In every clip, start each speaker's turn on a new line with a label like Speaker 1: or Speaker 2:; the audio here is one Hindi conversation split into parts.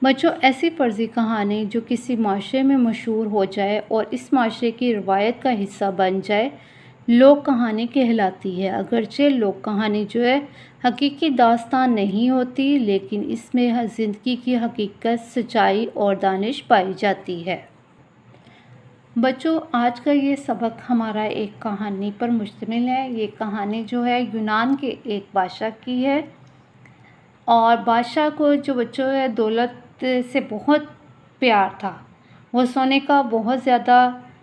Speaker 1: बच्चों, ऐसी फ़र्ज़ी कहानी जो किसी माशरे में मशहूर हो जाए और इस माशरे की रवायत का हिस्सा बन जाए, लोक कहानी कहलाती है। अगरचे लोक कहानी जो है हकीकी दास्तान नहीं होती, लेकिन इसमें ज़िंदगी की हकीकत, सच्चाई और दानिश पाई जाती है। बच्चों, आज का ये सबक हमारा एक कहानी पर मुश्तमिल है। ये कहानी जो है यूनान के एक बादशाह की है और बादशाह को जो बच्चों है दौलत से बहुत प्यार था। वो सोने का बहुत ज़्यादा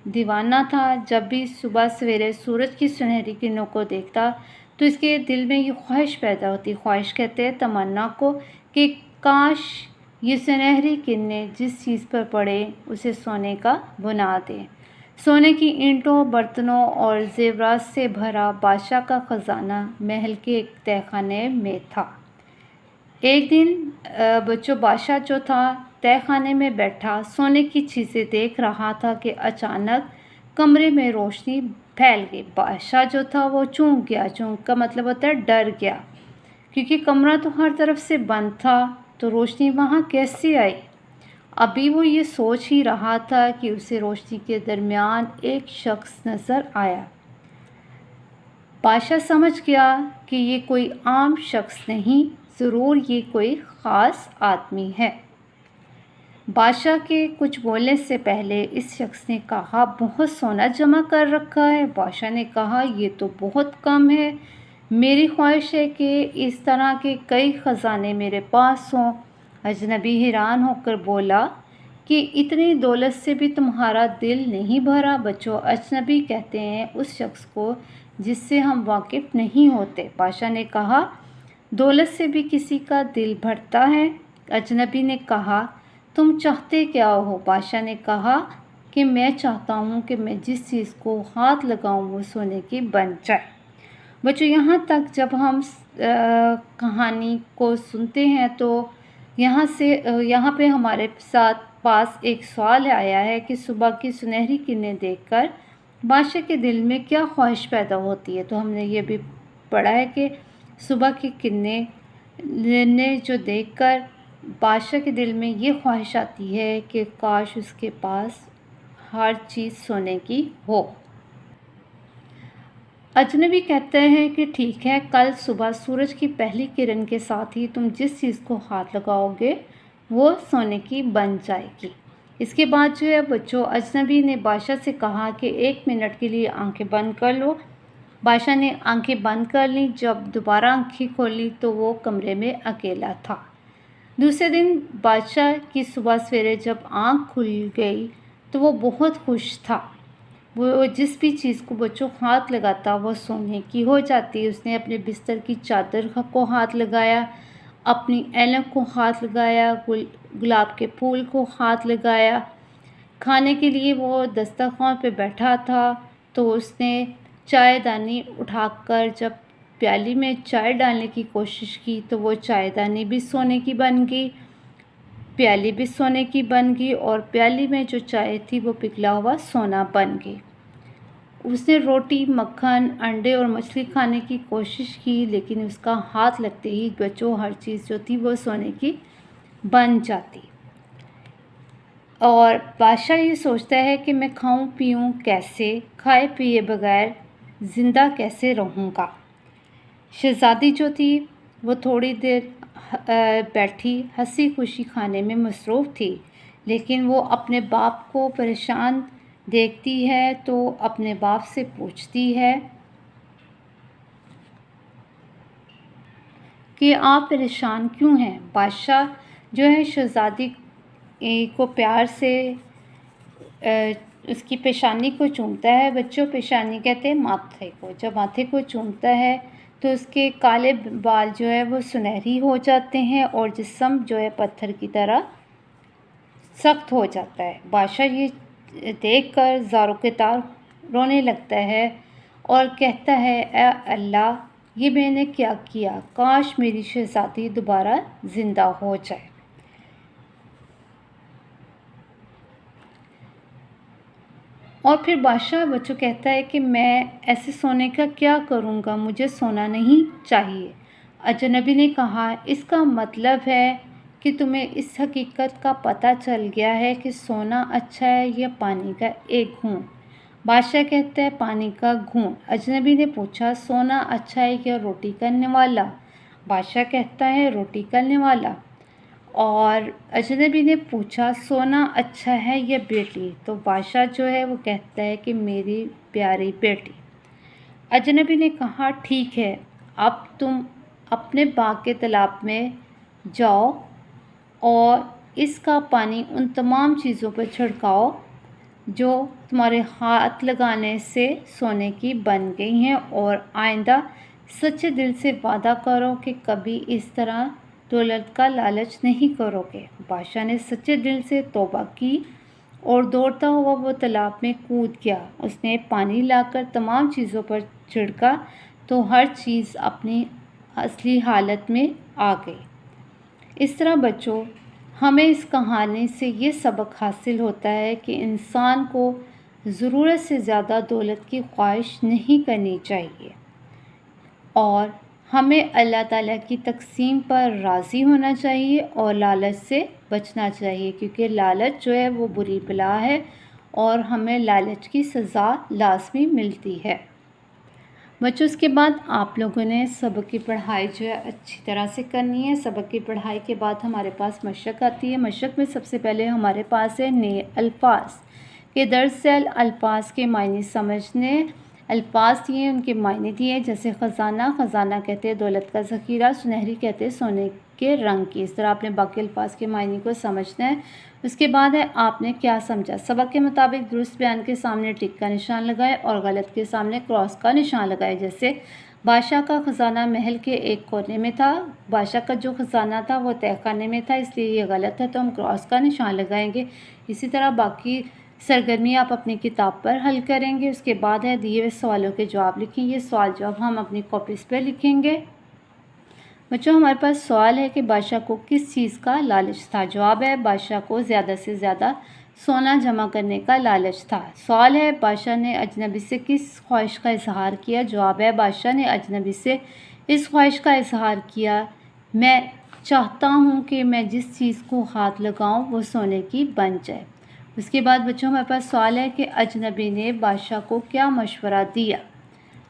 Speaker 1: दीवाना था। जब भी सुबह सवेरे सूरज की सुनहरी किरणों को देखता तो इसके दिल में ये ख्वाहिश पैदा होती। ख्वाहिश कहते हैं तमन्ना को, कि काश ये सुनहरी किरणें जिस चीज़ पर पड़े उसे सोने का बना दें। सोने की ईंटों, बर्तनों और जेवरात से भरा बादशाह का ख़जाना महल के एक तहखाने में था। एक दिन बच्चों, बादशाह जो था तहखाने में बैठा सोने की चीज़ें देख रहा था कि अचानक कमरे में रोशनी फैल गई। बादशाह जो था वो चौंक गया। चौंक का मतलब होता है डर गया, क्योंकि कमरा तो हर तरफ से बंद था, तो रोशनी वहाँ कैसे आई। अभी वो ये सोच ही रहा था कि उसे रोशनी के दरमियान एक शख्स नज़र आया। बादशाह समझ गया कि ये कोई आम शख्स नहीं, ज़रूर ये कोई ख़ास आदमी है। बादशाह के कुछ बोलने से पहले इस शख्स ने कहा, बहुत सोना जमा कर रखा है। बादशाह ने कहा, ये तो बहुत कम है। मेरी ख्वाहिश है कि इस तरह के कई ख़जाने मेरे पास हों। अजनबी हैरान होकर बोला कि इतनी दौलत से भी तुम्हारा दिल नहीं भरा। बच्चों, अजनबी कहते हैं उस शख्स को जिससे हम वाकिफ़ नहीं होते। बादशाह ने कहा, दौलत से भी किसी का दिल भरता है। अजनबी ने कहा, तुम चाहते क्या हो? बादशाह ने कहा कि मैं चाहता हूँ कि मैं जिस चीज़ को हाथ लगाऊँ वो सोने की बन जाए। बच्चों, यहाँ तक जब हम कहानी को सुनते हैं तो यहाँ पे हमारे साथ पास एक सवाल आया है कि सुबह की सुनहरी किरणें देखकर बादशाह के दिल में क्या ख्वाहिश पैदा होती है। तो हमने ये भी पढ़ा है कि सुबह की किरणें जो देखकर बादशाह के दिल में ये ख्वाहिश आती है कि काश उसके पास हर चीज़ सोने की हो। अजनबी कहते हैं कि ठीक है, कल सुबह सूरज की पहली किरण के साथ ही तुम जिस चीज़ को हाथ लगाओगे वो सोने की बन जाएगी। इसके बाद जो है बच्चों, अजनबी ने बादशाह से कहा कि 1 मिनट के लिए आंखें बंद कर लो। बादशाह ने आंखें बंद कर लीं। जब दोबारा आंखें खोली तो वो कमरे में अकेला था। दूसरे दिन बादशाह की सुबह सवेरे जब आँख खुल गई तो वो बहुत खुश था। वो जिस भी चीज़ को बच्चों हाथ लगाता वो सोने की हो जाती। उसने अपने बिस्तर की चादर को हाथ लगाया, अपनी ऐनक को हाथ लगाया, गुलाब के फूल को हाथ लगाया। खाने के लिए वो दस्तरखान पे बैठा था तो उसने चायदानी उठाकर जब प्याली में चाय डालने की कोशिश की तो वो चायदानी भी सोने की बन गई, प्याली भी सोने की बन गई और प्याली में जो चाय थी वो पिघला हुआ सोना बन गई। उसने रोटी, मक्खन, अंडे और मछली खाने की कोशिश की, लेकिन उसका हाथ लगते ही बच्चों हर चीज़ जो थी वो सोने की बन जाती। और बादशाह ये सोचता है कि मैं खाऊं पीऊं कैसे, खाए पिए बगैर ज़िंदा कैसे रहूँगा। शहज़ादी जो थी वो थोड़ी देर बैठी हंसी खुशी खाने में मसरूफ़ थी, लेकिन वो अपने बाप को परेशान देखती है तो अपने बाप से पूछती है कि आप परेशान क्यों हैं। बादशाह जो है शहज़ादी को प्यार से उसकी पेशानी को चूमता है। बच्चों, पेशानी कहते हैं माथे को। जब माथे को चूमता है तो उसके काले बाल जो है वो सुनहरी हो जाते हैं और जिस्म जो है पत्थर की तरह सख्त हो जाता है। बादशाह ये देखकर ज़ारों के तार रोने लगता है और कहता है, ए अल्लाह, ये मैंने क्या किया, काश मेरी शहज़ादी दोबारा ज़िंदा हो जाए। और फिर बादशाह बच्चों कहता है कि मैं ऐसे सोने का क्या करूँगा, मुझे सोना नहीं चाहिए। अजनबी ने कहा, इसका मतलब है कि तुम्हें इस हकीकत का पता चल गया है कि सोना अच्छा है या पानी का एक घूंट। बादशाह कहता है पानी का घूंट। अजनबी ने पूछा सोना अच्छा है या रोटी करने वाला। बादशाह कहता है रोटी करने वाला। और अजनबी ने पूछा सोना अच्छा है या बेटी, तो बादशाह जो है वो कहता है कि मेरी प्यारी बेटी। अजनबी ने कहा ठीक है, अब तुम अपने बाग के तालाब में जाओ और इसका पानी उन तमाम चीज़ों पर छिड़काओ जो तुम्हारे हाथ लगाने से सोने की बन गई हैं, और आइंदा सच्चे दिल से वादा करो कि कभी इस तरह दौलत का लालच नहीं करोगे। बादशाह ने सच्चे दिल से तौबा की और दौड़ता हुआ वो तालाब में कूद गया। उसने पानी लाकर तमाम चीज़ों पर छिड़का तो हर चीज़ अपनी असली हालत में आ गई। इस तरह बच्चों, हमें इस कहानी से ये सबक हासिल होता है कि इंसान को ज़रूरत से ज़्यादा दौलत की ख्वाहिश नहीं करनी चाहिए और हमें अल्लाह ताला की तक़सीम पर राज़ी होना चाहिए और लालच से बचना चाहिए, क्योंकि लालच जो है वो बुरी बला है और हमें लालच की सज़ा लाज़मी मिलती है। बच्चों, इसके बाद आप लोगों ने सबक की पढ़ाई जो है अच्छी तरह से करनी है। सबक की पढ़ाई के बाद हमारे पास मशक आती है। मशक में सबसे पहले हमारे पास है नए अल्फाज के दर्ज से अल्फाज के मायने समझने। अल्फाज दिए, उनके मायने दिए, जैसे ख़जाना। ख़जाना कहते हैं दौलत का ज़ख़ीरा। सुनहरी कहते हैं सोने के रंग की। इस तरह आपने बाकी अल्फाज के मायने को समझना है। उसके बाद है आपने क्या समझा। सबक के मुताबिक दुरुस्त बयान के सामने टिक का निशान लगाए और गलत के सामने क्रॉस का निशान लगाए। जैसे बादशाह का ख़जाना महल के एक कोने में था। बादशाह का जो ख़जाना था वो तहखाने में था, इसलिए ये गलत है, तो हम क्रॉस का निशान लगाएंगे। इसी तरह बाकी सरगर्मी आप अपनी किताब पर हल करेंगे। उसके बाद है दिए हुए सवालों के जवाब लिखेंगे। सवाल जवाब हम अपनी कॉपीज़ पर लिखेंगे। बच्चों, हमारे पास सवाल है कि बादशाह को किस चीज़ का लालच था। जवाब है बादशाह को ज़्यादा से ज़्यादा सोना जमा करने का लालच था। सवाल है बादशाह ने अजनबी से किस ख्वाहिश का इजहार किया। जवाब है बादशाह ने अजनबी से इस ख्वाहिश का इजहार किया, मैं चाहता हूँ कि मैं जिस चीज़ को हाथ लगाऊँ वो सोने की बन जाए। उसके बाद बच्चों, हमारे पास सवाल है कि अजनबी ने बादशाह को क्या मशवरा दिया।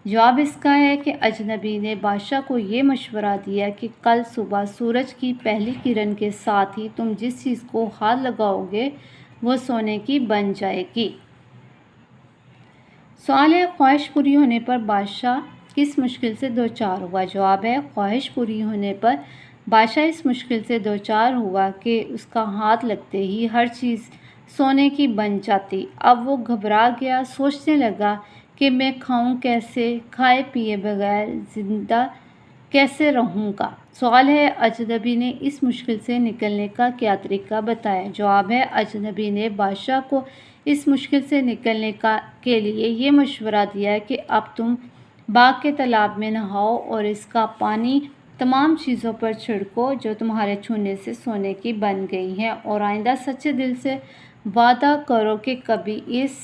Speaker 1: जवाब इसका है कि अजनबी ने बादशाह को ये मशवरा दिया कि कल सुबह सूरज की पहली किरण के साथ ही तुम जिस चीज़ को हाथ लगाओगे वो सोने की बन जाएगी। सवाल है ख्वाहिश पूरी होने पर बादशाह किस मुश्किल से दो चार हुआ। जवाब है ख्वाहिश पूरी होने पर बादशाह इस मुश्किल से दो चार हुआ कि उसका हाथ लगते ही हर चीज़ सोने की बन जाती। अब वो घबरा गया, सोचने लगा कि मैं खाऊं कैसे, खाए पिए बगैर ज़िंदा कैसे रहूँगा। सवाल है अजनबी ने इस मुश्किल से निकलने का क्या तरीका बताया। जवाब है अजनबी ने बादशाह को इस मुश्किल से निकलने के लिए ये मशवरा दिया कि अब तुम बाग के तालाब में नहाओ और इसका पानी तमाम चीज़ों पर छिड़को जो तुम्हारे छूने से सोने की बन गई हैं, और आइंदा सच्चे दिल से वादा करो कि कभी इस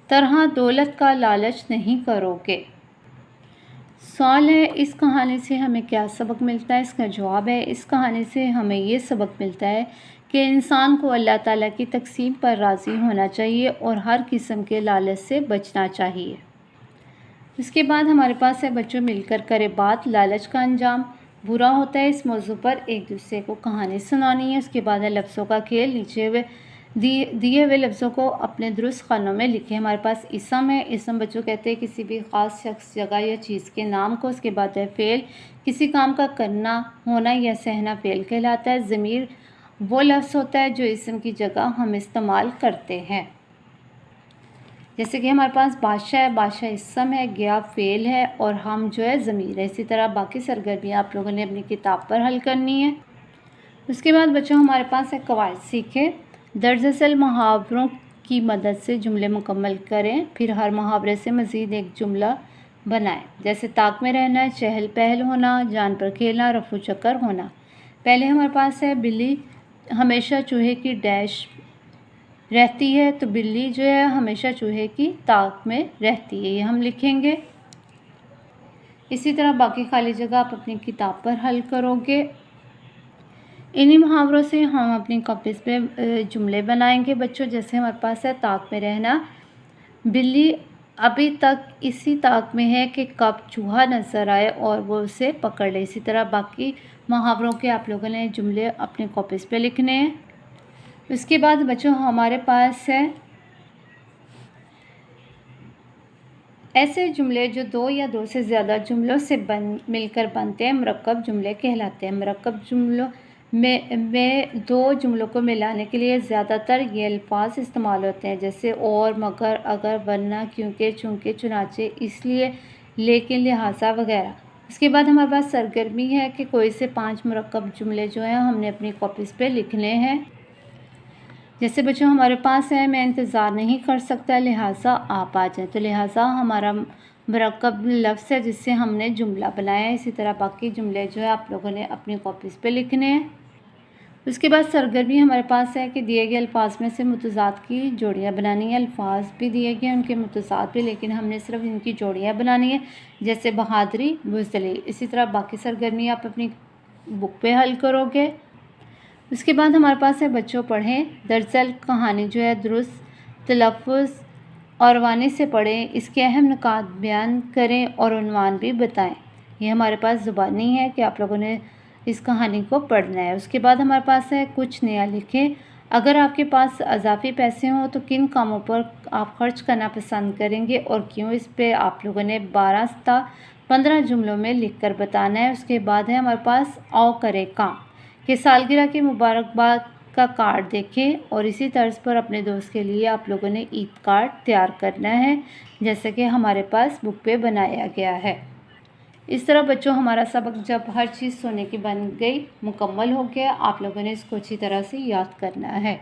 Speaker 1: तरह दौलत का लालच नहीं करोगे। सवाल है इस कहानी से हमें क्या सबक मिलता है। इसका जवाब है इस कहानी से हमें ये सबक मिलता है कि इंसान को अल्लाह ताला की तक़सीम पर राज़ी होना चाहिए और हर किस्म के लालच से बचना चाहिए। इसके बाद हमारे पास है बच्चों मिलकर करे बात, लालच का अंजाम बुरा होता है। इस मौजू पर एक दूसरे को कहानी सुनानी है। उसके बाद है लफ्ज़ों का खेल, नीचे हुए दिए हुए लफ्ज़ों को अपने दुरुस्त खानों में लिखें। हमारे पास इसम है। इसम बच्चों कहते हैं किसी भी ख़ास शख्स, जगह या चीज़ के नाम को। उसके बाद है फ़ेल, किसी काम का करना, होना या सहना फ़ेल कहलाता है। ज़मीर वो लफ्ज़ होता है जो इसम की जगह हम इस्तेमाल करते हैं। जैसे कि हमारे पास बादशाह है, बादशाह इसम है, गया फ़ेल है और हम जो है ज़मीर है। इसी तरह बाकी सरगर्मियाँ आप लोगों ने अपनी किताब पर हल करनी है। उसके बाद बच्चों हमारे पास है कवायद सीखें। दर्ज असल मुहावरों की मदद से जुमले मुकम्मल करें, फिर हर मुहावरे से मज़ीद एक जुमला बनाएं। जैसे ताक में रहना, चहल पहल होना, जान पर खेलना, रफू चक्कर होना। पहले हमारे पास है बिल्ली हमेशा चूहे की डैश रहती है, तो बिल्ली जो है हमेशा चूहे की ताक में रहती है, ये हम लिखेंगे। इसी तरह बाकी खाली जगह आप अपनी किताब पर हल करोगे। इन्हीं मुहावरों से हम अपनी कॉपीज़ पे जुमले बनाएंगे बच्चों। जैसे हमारे पास है ताक में रहना। बिल्ली अभी तक इसी ताक में है कि कब चूहा नज़र आए और वो उसे पकड़ ले। इसी तरह बाकी मुहावरों के आप लोगों ने जुमले अपने कॉपीज़ पे लिखने हैं। उसके बाद बच्चों हमारे पास है ऐसे जुमले जो दो या दो से ज़्यादा जुमलों से मिलकर बनते हैं, मुरक्कब जुमले कहलाते हैं। मुरक्कब जुमलों में दो जुमलों को मिलाने के लिए ज़्यादातर ये अल्फाज इस्तेमाल होते हैं, जैसे और, मगर, अगर, वरना, क्योंकि, चूँकि, चुनाचे, इसलिए, लेकिन, लिहाजा वगैरह। उसके बाद हमारे पास सरगर्मी है कि कोई से 5 मुरक्कब जुमले जो हैं हमने अपनी कॉपीज़ पे लिखने हैं। जैसे बच्चों हमारे पास है, मैं इंतज़ार नहीं कर सकता लिहाजा आप आ जाएं। तो लिहाजा हमारा मुरक्कब लफ्ज़ है जिससे हमने जुमला बनाया है। इसी तरह बाकी जुमले जो है आप लोगों ने अपनी कॉपीज़ पे लिखने हैं। उसके बाद सरगर्मी हमारे पास है कि दिए गए अल्फाज में से मुतज़ाद की जोड़ियाँ बनानी है। अल्फाज भी दिए गए हैं, उनके मुतज़ाद भी, लेकिन हमने सिर्फ इनकी जोड़ियाँ बनानी है, जैसे बहादुरी, बुज़दिली। इसी तरह बाकी सरगर्मी आप अपनी बुक पे हल करोगे। उसके बाद हमारे पास है बच्चों पढ़ें। दरअसल कहानी जो है दुरुस्त तलफ़्फ़ुज़ और वानी से पढ़ें, इसके अहम नुकात बयान करें और उन्वान भी बताएं। ये हमारे पास ज़ुबानी है कि आप लोगों ने इस कहानी को पढ़ना है। उसके बाद हमारे पास है कुछ नया लिखें। अगर आपके पास अज़ाफ़ी पैसे हों तो किन कामों पर आप खर्च करना पसंद करेंगे और क्यों, इस पे आप लोगों ने 12 से 15 जुमलों में लिख कर बताना है। उसके बाद है हमारे पास आओ करें काम कि सालगिरह की मुबारकबाद का कार्ड देखें और इसी तर्ज पर अपने दोस्त के लिए आप लोगों ने ईद कार्ड तैयार करना है, जैसे कि हमारे पास बुक पे बनाया गया है। इस तरह बच्चों हमारा सबक जब हर चीज़ सोने की बन गई, मुकम्मल हो गया, आप लोगों ने इसको अच्छी तरह से याद करना है।